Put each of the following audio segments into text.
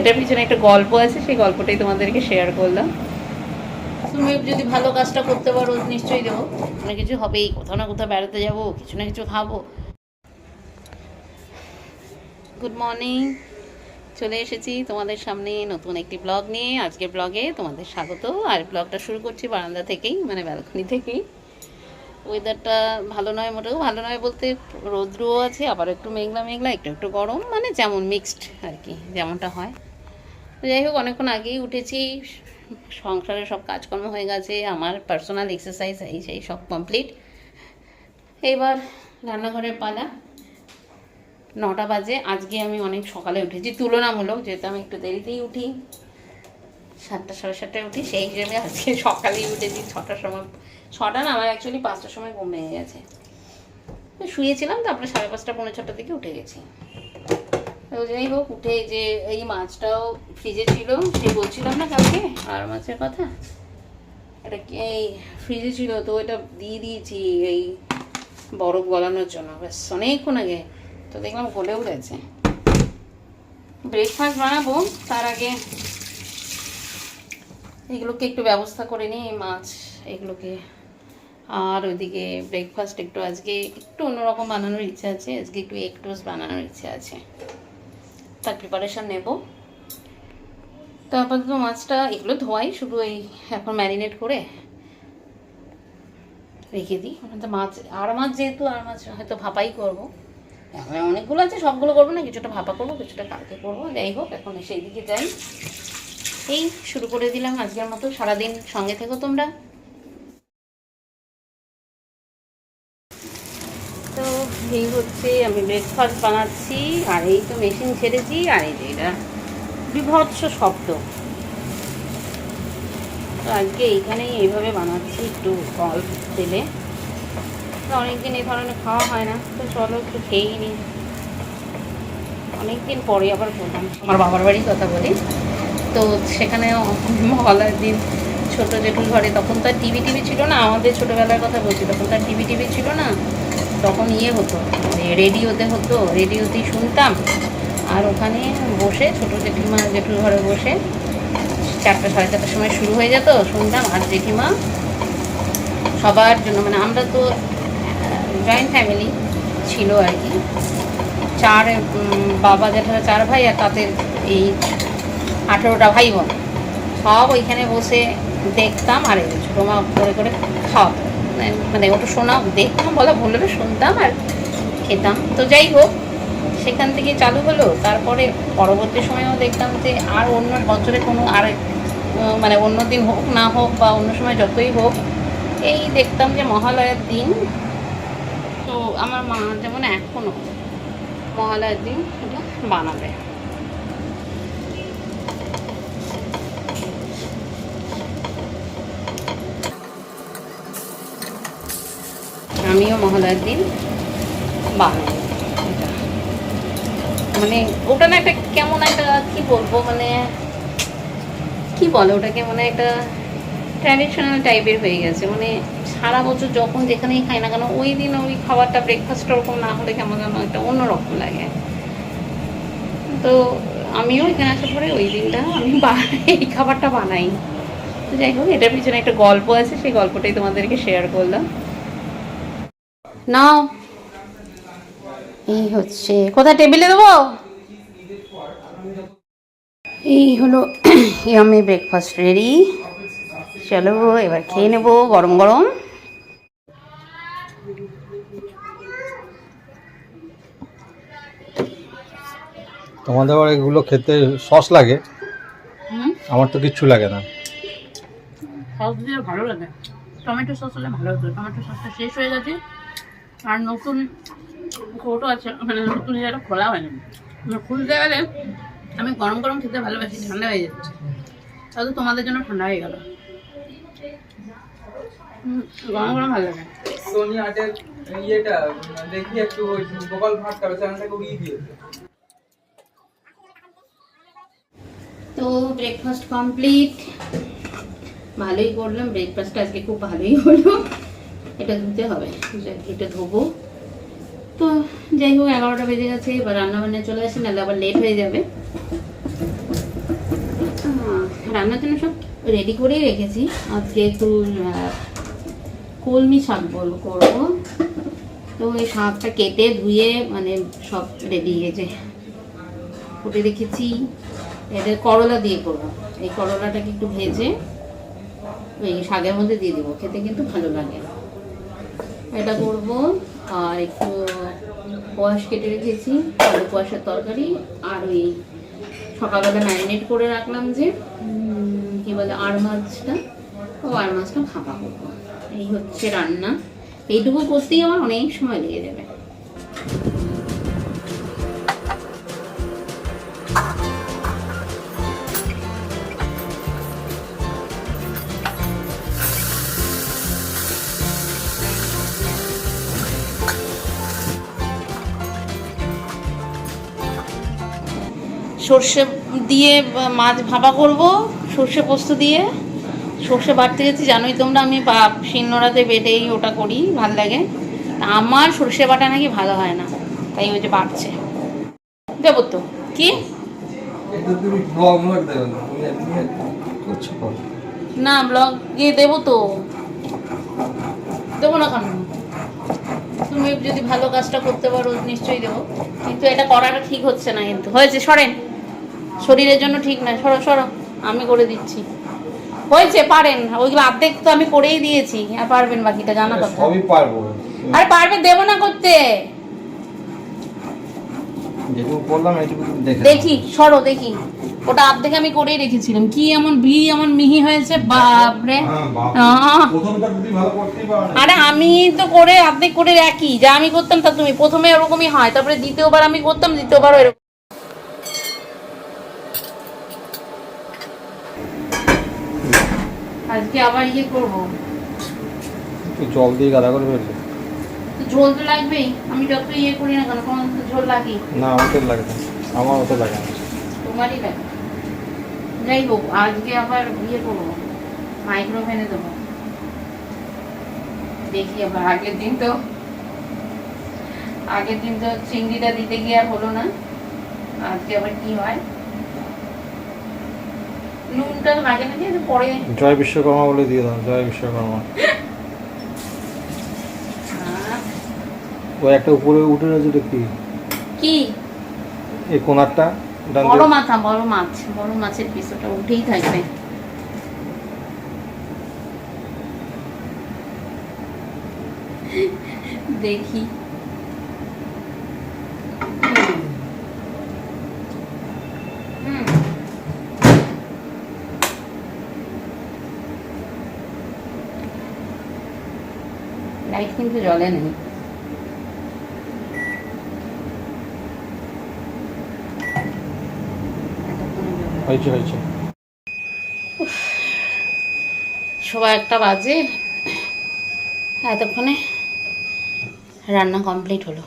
এটার পিছনে একটা গল্প আছে, সেই গল্পটাই তোমাদেরকে শেয়ার করলাম। তুমি যদি ভালো কাজটা করতে পারো নিশ্চয়ই দেবো, অনেক কিছু হবেই, কোথাও না কোথাও বেড়াতে যাবো, কিছু না কিছু খাবো। গুড মর্নিং, চলে এসেছি তোমাদের সামনে নতুন একটি ব্লগ নিয়ে। আজকের ব্লগে তোমাদের স্বাগত। আর ব্লগটা শুরু করছি বারান্দা থেকেই, মানে ব্যালকনি থেকেই। ওয়েদারটা ভালো নয়, মোটেও ভালো নয় বলতে রৌদ্রও আছে, আবার একটু মেঘলা মেঘলা, একটু একটু গরম, মানে যেমন মিক্সড আর কি, যেমনটা হয়। তো যাই হোক, অনেকক্ষণ আগেই উঠেছি, সংসারে সব কাজকর্ম হয়ে গেছে, আমার পার্সোনাল এক্সারসাইজ এই সেই সব কমপ্লিট। এবার রান্নাঘরের পালা। 9টা বাজে। আজকে আমি অনেক সকালে উঠেছি তুলনামূলক, যেহেতু আমি একটু দেরিতেই উঠি, 7টা সাড়ে 7টায় উঠি, সেই হিসেবে আজকে সকালেই উঠেছি। 6টার সময়, 6টা না, আমার অ্যাকচুয়ালি 5টার সময় ঘুম ভেঙে গেছে। শুয়েছিলাম, তারপরে 5:30 পৌনে 6টার দিকে উঠে গেছি। তো যাই হোক, উঠে যে এই মাছটাও ফ্রিজে ছিল, সেই বলছিলাম না কালকে আর মাছের কথা, এটা এই ফ্রিজে ছিল, তো এটা দিয়ে দিয়েছি এই বরফ গলানোর জন্য, ব্যাস অনেকক্ষণ আগে। তো দেখলাম গলেও গেছে। ব্রেকফাস্ট বানাবো, তার আগে এগুলোকে একটু ব্যবস্থা করে নিই, এই মাছ এগুলোকে। আর ওইদিকে ব্রেকফাস্ট একটু আজকে একটু অন্যরকম বানানোর ইচ্ছা আছে, আজকে একটু এগ টোস্ট বানানোর ইচ্ছা আছে, তার প্রিপারেশান নেব। তো আপাতত মাছটা এগুলো ধোয়াই, শুধু এই এখন ম্যারিনেট করে রেখে দিই। তো মাছ, আর মাছ যেহেতু, আর মাছ হয়তো ভাপাই করবো। এখন অনেকগুলো আছে, সবগুলো করবো না, কিছুটা ভাপা করবো, কিছুটা কালকে করবো। যাই হোক, এখন সেই দিকে যাই। এই শুরু করে দিলাম আজকের মতো। সারাদিন সঙ্গে থেকো তোমরা। তো এই হচ্ছে, আমি ব্রেকফাস্ট বানাচ্ছি, আর এই তো মেশিন ছেড়েছি, আর এই যে এটা বিভৎস শব্দ। তো আজকে এইখানেই এইভাবে বানাচ্ছি, একটু অল্প তেলে। অনেকদিন এই ধরনের খাওয়া হয় না, তো চলো একটু খেয়েই নিই। অনেকদিন পরে আবার বললাম আমার বাবার বাড়ির কথা বলি। তো সেখানে মহালয়ার দিন ছোটো জেঠুর ঘরে, তখন তার টিভি ছিল না, আমাদের ছোটোবেলার কথা বলছি, তখন তার টিভি ছিল না। তখন হতো, রেডিওতে হতো, রেডিওতেই শুনতাম। আর ওখানে বসে ছোটো জেঠুর ঘরে বসে 4টা সাড়ে 4টার সময় শুরু হয়ে যেত, শুনতাম। আর জেঠিমা সবার জন্য, মানে আমরা তো জয়েন্ট ফ্যামিলি ছিল আর কি, বাবা জেঠারা 4 ভাই, আর তাদের এই 18টা ভাই বোন, সব ওইখানে বসে দেখতাম। আর এই ছোটো মা করে করে খাওয়াতো, মানে ওটা শোনা, দেখতাম বলা ভুল হলে, শুনতাম আর খেতাম। তো যাই হোক, সেখান থেকে চালু হলো। তারপরে পরবর্তী সময়েও দেখতাম যে আর অন্য বছরে কোনো আর মানে অন্য দিন হোক না হোক, বা অন্য সময় যতই হোক, এই দেখতাম যে মহালয়ার দিন, তো আমার মা যেমন এখনও মহালয়ার দিন এটা বানাবে। আমিও মহালয়ার দিন বানাই এটা। মানে ওটা না একটা কেমন একটা, কি বলবো, মানে কি বলে ওটাকে, মানে একটা ট্র্যাডিশনাল টাইপের হয়ে গেছে। মানে সারা বছর যখন যেখানেই খাই না কেন, ওই দিন ওই খাবারটা, ব্রেকফাস্ট ওরকম না হলে কেমন যেন একটা অন্যরকম লাগে। তো আমিও এখানে আসার পরে ওই দিনটা আমি এই খাবারটা বানাই। তো যাই হোক, এটার পিছনে একটা গল্প আছে, সেই গল্পটাই তোমাদেরকে শেয়ার করলাম। নাও, এই হচ্ছে, কোথায় টেবিলে দেবো? এই হলো ইয়ামি ব্রেকফাস্ট রেডি। চলো এবার খেয়ে নেবো গরম গরম। তোমাদের আবার এগুলো খেতে সস লাগে, আমার তো কিচ্ছু লাগে না। সস দিয়ে ভালো লাগে, টমেটো সস হলে ভালো হতো। টমেটো সসটা শেষ হয়ে গেছে, আর নতুন কৌটো আছে, মানে নতুন যেটা খোলা হয়নি, খুলতে গেলে আমি গরম গরম খেতে ভালোবাসি, ঠান্ডা হয়ে যাচ্ছে, তাহলে তোমাদের জন্য ঠান্ডা হয়ে গেল। গরম গরম ভালো লাগে। সোনি আটের ইয়েটা দেখি একটু, গোপাল ভাট করে চ্যানেলটাকে উড়িয়ে দিয়েছে। তো ব্রেকফাস্ট কমপ্লিট, ভালোই করলাম ব্রেকফাস্টটা আজকে, খুব ভালোই হলো। এটা ধুতে হবে, এটা ধোবো। তো যাই হোক, 11টা বেজে গেছে, এবার রান্নাবান্না চলে আসি, নাহলে আবার লেট হয়ে যাবে। রান্নার জন্য সব রেডি করেই রেখেছি। আজকে একটু কলমি শাক করবো। তো এই শাকটা কেটে ধুয়ে মানে সব রেডি গেছে, ফুটে রেখেছি। এদের করলা দিয়ে করবো। এই করলাটাকে একটু ভেজে ওই শাকের মধ্যে দিয়ে দেবো, খেতে কিন্তু ভালো লাগে। এটা করব। আর একটু কোয়াশ কেটে রেখেছি, আলু কোয়াশের তরকারি। আর ওই সকালবেলা ম্যারিনেট করে রাখলাম যে কি বলে আর মাছটা, ও আর মাছটা ভাপা করবো। এই হচ্ছে রান্না। এইটুকু করতেই আমার অনেক সময় লেগে যাবে। সর্ষে দিয়ে মাছ ভাপা করব, সর্ষে পোস্ত দিয়ে। সর্ষে বাটতে গেছি, জানোই তোমরা আমি শিলনোড়াতে বেটেই ওটা করি, ভাল লাগে। আমার সর্ষে বাটা নাকি ভালো হয় না, তাই ওই যে বাটছে। দেবো তো কি না, ব্লগ গিয়ে দেবো তো, দেবো না কেন? তুমি যদি ভালো কাজটা করতে পারো নিশ্চয়ই দেবো, কিন্তু এটা করাটা ঠিক হচ্ছে না। কিন্তু হয়েছে, সরেন, শরীরের জন্য ঠিক না। সরো সরো, আমি করে দিচ্ছি। হয়েছে, পারেন। ওইগুলো অর্ধেক তো আমি করেই দিয়েছি, আর পারবেন বাকিটা, জানা কথা। সবই পারবো। আরে পারবে, দেবো না করতে। যেটুকু বললাম এইটুকু দেখি, সরো দেখি। ওটা অর্ধেক আমি করেই রেখেছিলাম। কি এমন এমন মিহি হয়েছে, বাপরে। আরে আমি তো করে অর্ধেক করে রাখি, যা আমি করতাম তা তুমি। প্রথমে ওরকমই হয়, তারপরে দ্বিতীয়বার আমি করতাম, দ্বিতীয়বারও এরকম। আজকে আবার করবো, জল দিয়ে গাদা করে ফেলবে। ঝোল তো লাগবেই। আমি যত করি না কেন, কোনো ঝোল লাগে না, আমাদের লাগে না, আমার অত লাগে না, তোমারই লাগে। যাই হোক, আজকে আবার করবো, মাইক্রোওভেনে দেবো। দেখি আবার। আগের দিন তো চিংড়িটা দিতে গিয়ে আর হলো না। আজকে আবার কি হয়। নুনটা লাগে না, যে পরে। জয় বিশ্বকর্মা বলে দিয়ে দাও, জয় বিশ্বকর্মা। ওই একটা উপরে উঠে রয়েছে, এটা কি এই কোনারটা? বড় মাথা, বড় মাছ, বড় মাছের পিস, ওটা উঠেই থাকবে। দেখি। লাইট কিন্তু জ্বলে নেই। হয়েছে। সবাই 1টা বাজে, এতক্ষণে রান্না কমপ্লিট হলো।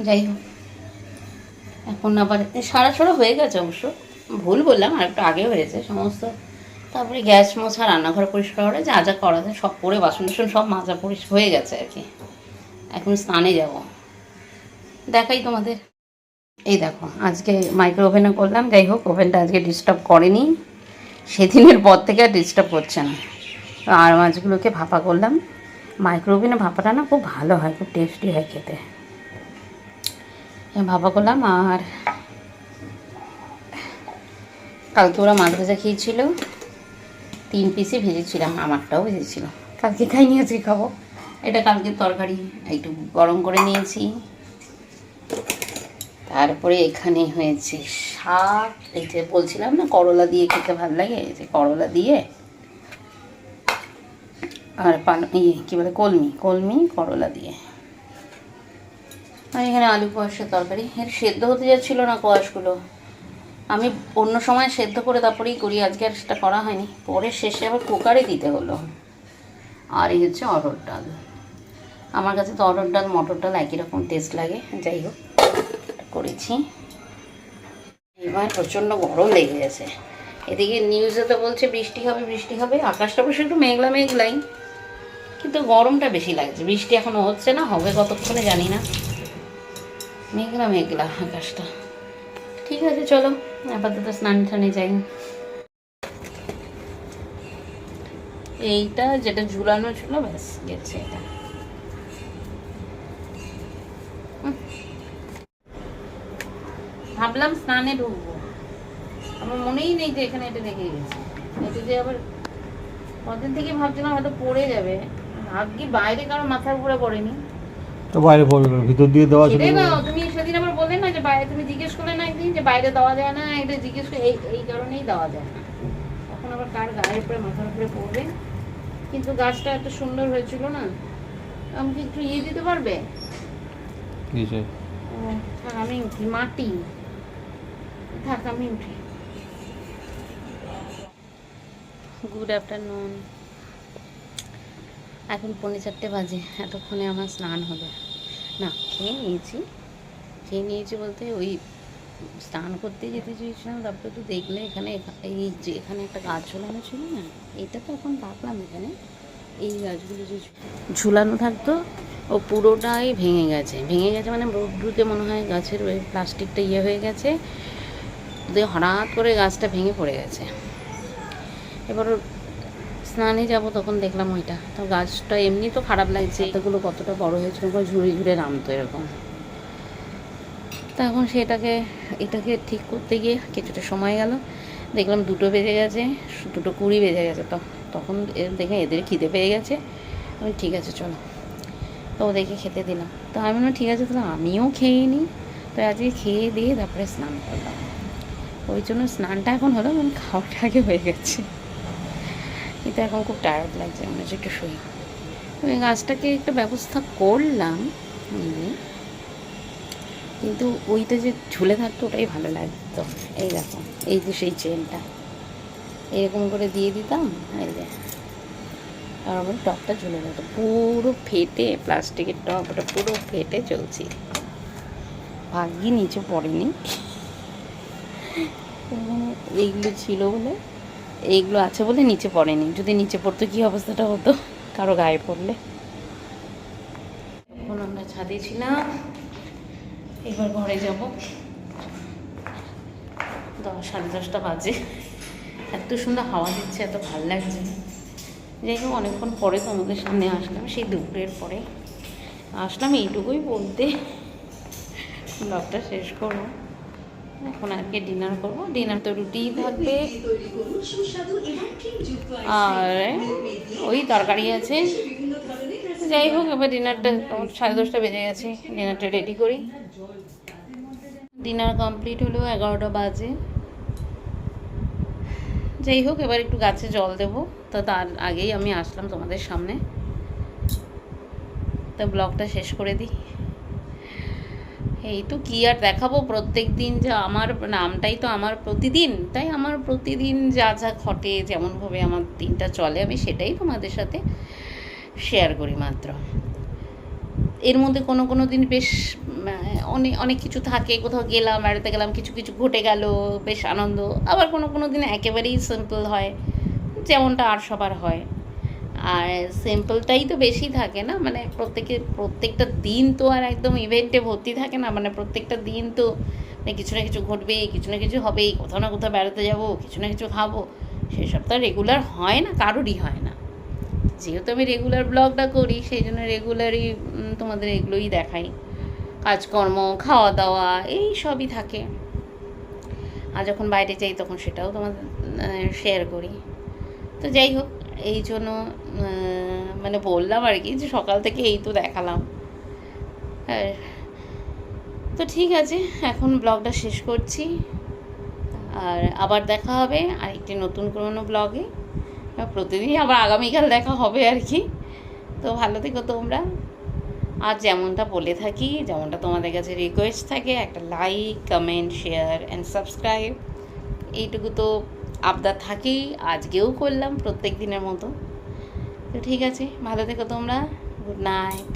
যাই হোক, এখন আবার 6:30 হয়ে গেছে। অবশ্য ভুল বললাম, আর একটু আগে হয়েছে সমস্ত। তারপরে গ্যাস মোছা, রান্নাঘর পরিষ্কার করে, যা যা করা যায় সব করে, বাসন টাসন সব মাজা পরিষ্কার হয়ে গেছে আর কি। এখন স্নানে যাব, দেখাই তোমাদের। এই দেখো, আজকে মাইক্রো ওভেনে করলাম। যাই হোক, ওভেনটা আজকে ডিস্টার্ব করেনি, সেদিনের পর থেকে আর ডিস্টার্ব করছে না। আর মাছগুলোকে ভাপা করলাম। মাইক্রো ওভেনে ভাপাটা না খুব ভালো হয়, খুব টেস্টি হয় খেতে। ভাপা করলাম। আর কালকে ওরা মাছ ভাজা খেয়েছিল, 3 পিসই ভেজেছিলাম, আমারটাও ভেজেছিল। কালকে খাইনি, আজকে খাবো। এটা কালকের তরকারি, একটু গরম করে নিয়েছি। তারপরে এখানে হয়েছে শাক, এই যে বলছিলাম না করলা দিয়ে খেতে ভালো লাগে, এই যে করলা দিয়ে। আর কি বলে, কলমি করলা দিয়ে। আর এখানে আলু কোয়াশের তরকারি। এর সেদ্ধ হতে যাচ্ছিলো না কোয়াশগুলো। আমি অন্য সময় সেদ্ধ করে তারপরেই করি, আজকে আর সেটা করা হয়নি। পরে শেষে আবার কুকারে দিতে হলো। আর এই হচ্ছে অরহর ডাল। আমার কাছে তো অরহর ডাল মটর ডাল একই রকম টেস্ট লাগে। যাই হোক, করেছি। এবার প্রচণ্ড গরম লেগে গেছে। এদিকে নিউজে তো বলছে বৃষ্টি হবে। আকাশটা অবশ্য একটু মেঘলাই, কিন্তু গরমটা বেশি লাগছে। বৃষ্টি এখনো হচ্ছে না, হবে কতক্ষণে জানি না। মেঘলা আকাশটা। ঠিক আছে, চলো। আপাতত স্নান টানে যাই। এইটা যেটা ঝুলানো ছিল ব্যাস গেছে এটা। ভাবলাম স্নানে ঢুকবো, আমার মনেই নেই যে এখানে এটা রেখে গেছি। এটা যে আবার কদিন থেকে ভাবছিলাম হয়তো পড়ে যাবে, ভাগ্যি বাইরে কারো মাথার উপরে পড়েনি। তো বাইরে পড়বে কেন? ভিতর দিয়ে দেওয়া ছিল। সেটাই না, তুমি সেদিন আবার বললে না যে বাইরে, তুমি জিজ্ঞেস করলে না একদিন যে বাইরে দেওয়া যায় না, এটা জিজ্ঞেস করে এই কারণেই দেওয়া যায় না। এখন আবার কার গায়ের উপরে মাথার উপরে পড়বে। কিন্তু গাছটা এত সুন্দর হয়েছিল না, আমাকে একটু ইয়ে দিতে পারবে? কিসে? ও থাক, আমি উঠি, মাটি থাক, আমি উঠি। Good afternoon. এখন 4:45 বাজে। এতক্ষণে আমার স্নান হলো না, খেয়ে নিয়েছি বলতে ওই স্নান করতে যেতে চেয়েছিলাম, তারপরে তো দেখলে এখানে এই যে এখানে একটা গাছ ঝোলানো ছিল না, এটা তো এখন রাখলাম এখানে। এই গাছগুলো যে ঝুলানো থাকতো ও পুরোটাই ভেঙে গেছে মানে রোদ্রুতে মনে হয় গাছের ওই প্লাস্টিকটা ইয়ে হয়ে গেছে, দিয়ে হঠাৎ করে গাছটা ভেঙে পড়ে গেছে। এবার স্নানে যাব তখন দেখলাম ওইটা, তো গাছটা এমনি তো খারাপ লাগছে, এগুলো কতটা বড় হয়েছিল, ঝুড়ে ঝুড়ে নামতো এরকম। তা এখন এটাকে ঠিক করতে গিয়ে কিছুটা সময় গেল, দেখলাম 2টো বেজে গেছে, 2:20 বেজে গেছে। তখন দেখে এদের খিদে পেয়ে গেছে, আমি ঠিক আছে চলো, তো ওদেরকে খেতে দিলাম। তো আমি বললাম ঠিক আছে তাহলে আমিও খেয়ে নিই। তো আজকে খেয়ে দিয়ে তারপরে স্নান করলাম, ওই জন্য স্নানটা এখন হলো, মানে খাওয়াটা আগে হয়ে গেছে। কিন্তু এখন খুব টায়ার্ড লাগছে, মনে হচ্ছে একটু শুই। ওই গাছটাকে একটা ব্যবস্থা করলাম নিজে, কিন্তু ওইটা যে ঝুলে থাকতো ওটাই ভালো লাগতো। এই দেখো, এই যে সেই চেনটা এরকম করে দিয়ে দিতাম, এই যে, আর আমার টপটা ঝুলে যেত পুরো ফেটে, প্লাস্টিকের টপ ওটা পুরো ফেটে চলছি। ভাগ্যি নিচে পড়েনি, এইগুলো ছিল বলে, এইগুলো আছে বলে নিচে পড়েনি। যদি নিচে পড়তো কী অবস্থাটা হতো কারো গায়ে পড়লে। এখন আমরা ছাদে ছিলাম, এবার ঘরে যাব। 10-10:30 বাজে, এত সুন্দর হাওয়া দিচ্ছে, এত ভালো লাগছে। যাই হোক, অনেকক্ষণ পরে তোমাদের সামনে আসলাম, সেই দুপুরের পরে আসলাম, এইটুকুই বলতে ব্লগটা শেষ করবো। এখন আর কি ডিনার করবো, ডিনার তো রুটিই থাকবে আর ওই তরকারি আছে। যাই হোক, এবার ডিনারটা 10:30 বেজে গেছে, ডিনারটা রেডি করি। ডিনার কমপ্লিট হলো, 11টা বাজে। যাই হোক, এবার একটু গাছে জল দেবো, তো তার আগেই আমি আসলাম তোমাদের সামনে, তো ব্লগটা শেষ করে দিই। এই তো কী আর দেখাবো, প্রত্যেক দিন যা আমার নামটাই তো আমার প্রতিদিন, তাই আমার প্রতিদিন যা যা ঘটে, যেমনভাবে আমার দিনটা চলে, আমি সেটাই তোমাদের সাথে শেয়ার করি মাত্র। এর মধ্যে কোনো দিন বেশ অনেক কিছু থাকে, কোথাও গেলাম, বেড়াতে গেলাম, কিছু ঘটে গেল, বেশ আনন্দ। আবার কোনো দিন একেবারেই সিম্পল হয়, যেমনটা আর সবার হয়। আর সিম্পলটাই তো বেশি থাকে না, মানে প্রত্যেকটা দিন তো আর একদম ইভেন্টে ভর্তি থাকে না, মানে প্রত্যেকটা দিন তো কিছু না কিছু ঘটবে, কিছু না কিছু হবেই, কোথাও না কোথাও বেড়াতে যাবো, কিছু না কিছু খাবো, সেসব তো রেগুলার হয় না, কারোরই হয় না। যেহেতু আমি রেগুলার ব্লগটা করি, সেই জন্য রেগুলারই তোমাদের এগুলোই দেখাই, কাজকর্ম, খাওয়া দাওয়া, এই সবই থাকে। আর যখন বাইরে যাই তখন সেটাও তোমাদের শেয়ার করি। তো যাই হোক, এই জন্য মানে বললাম আর কি, যে সকাল থেকে এই তো দেখালাম। তো ঠিক আছে, এখন ব্লগটা শেষ করছি, আর আবার দেখা হবে আরেকটি নতুন কোনো ব্লগে। প্রতিদিনই আবার আগামীকাল দেখা হবে আর কি। তো ভালো থেকো তোমরা, আর যেমনটা বলে থাকি, যেমনটা তোমাদের কাছে রিকোয়েস্ট থাকে, একটা like, comment, share and subscribe, এইটুকু তো আবদার থাকেই, আজকেও করলাম প্রত্যেক দিনের মতো। তো ঠিক আছে, ভালো থেকো তোমরা, গুড নাইট।